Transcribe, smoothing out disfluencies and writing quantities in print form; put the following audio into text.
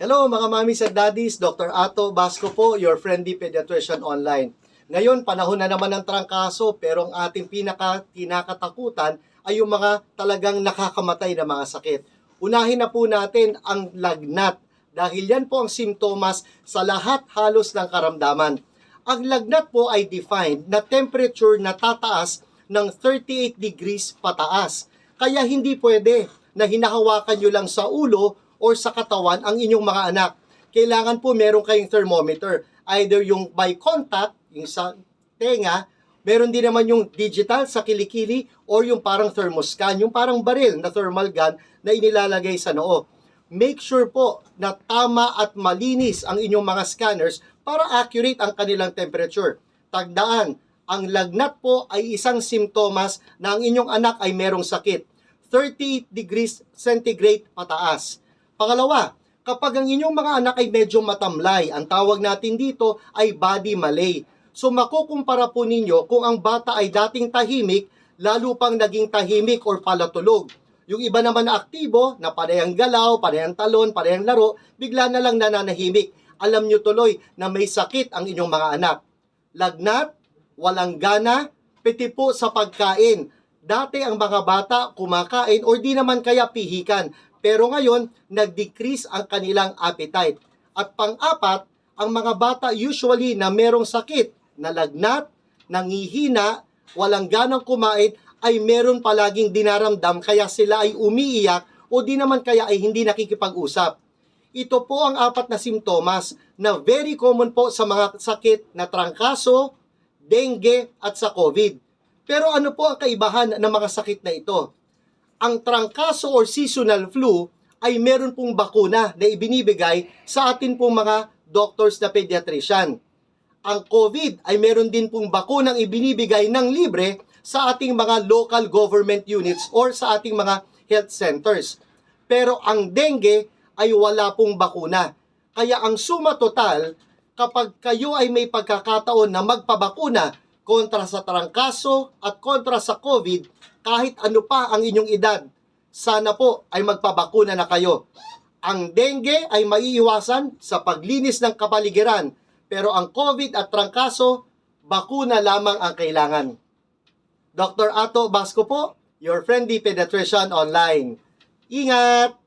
Hello mga mamis at daddies, Dr. Ato Basco po, your friendly pediatrician online. Ngayon, panahon na naman ng trangkaso pero ang ating kinakatakutan ay yung mga talagang nakakamatay na mga sakit. Unahin na po natin ang lagnat dahil yan po ang simptomas sa lahat halos ng karamdaman. Ang lagnat po ay defined na temperature na tataas ng 38 degrees pataas. Kaya hindi pwede na hinahawakan nyo lang sa ulo or sa katawan ang inyong mga anak. Kailangan po meron kayong thermometer. Either yung by contact, yung sa tenga, meron din naman yung digital sa kilikili or yung parang thermoscan, yung parang baril na thermal gun na inilalagay sa noo. Make sure po na tama at malinis ang inyong mga scanners para accurate ang kanilang temperature. Tagdaan, ang lagnat po ay isang simptomas na ang inyong anak ay merong sakit. 38 degrees centigrade pataas. Pangalawa, kapag ang inyong mga anak ay medyo matamlay, ang tawag natin dito ay body malay. So makukumpara po ninyo kung ang bata ay dating tahimik, lalo pang naging tahimik or palatulog. Yung iba naman na aktibo, na parehang galaw, parehang talon, parehang laro, bigla na lang nananahimik. Alam nyo tuloy na may sakit ang inyong mga anak. Lagnat, walang gana, piti po sa pagkain. Dati ang mga bata kumakain or di naman kaya pihikan. Pero ngayon, nag-decrease ang kanilang appetite. At pang-apat, ang mga bata usually na merong sakit, na lagnat, nangihina, walang ganang kumain, ay meron palaging dinaramdam kaya sila ay umiiyak o di naman kaya ay hindi nakikipag-usap. Ito po ang apat na simptomas na very common po sa mga sakit na trangkaso, dengue at sa COVID. Pero ano po ang kaibahan ng mga sakit na ito? Ang trangkaso or seasonal flu ay meron pong bakuna na ibinibigay sa atin pong mga doctors na pediatrician. Ang COVID ay meron din pong bakunang ibinibigay ng libre sa ating mga local government units or sa ating mga health centers. Pero ang dengue ay wala pong bakuna. Kaya ang suma total, kapag kayo ay may pagkakataon na magpabakuna kontra sa trangkaso at kontra sa COVID, kahit ano pa ang inyong edad, sana po ay magpabakuna na kayo. Ang dengue ay maiiwasan sa paglinis ng kapaligiran, pero ang COVID at trangkaso, bakuna lamang ang kailangan. Dr. Ato Basco po, your friendly pediatrician online. Ingat!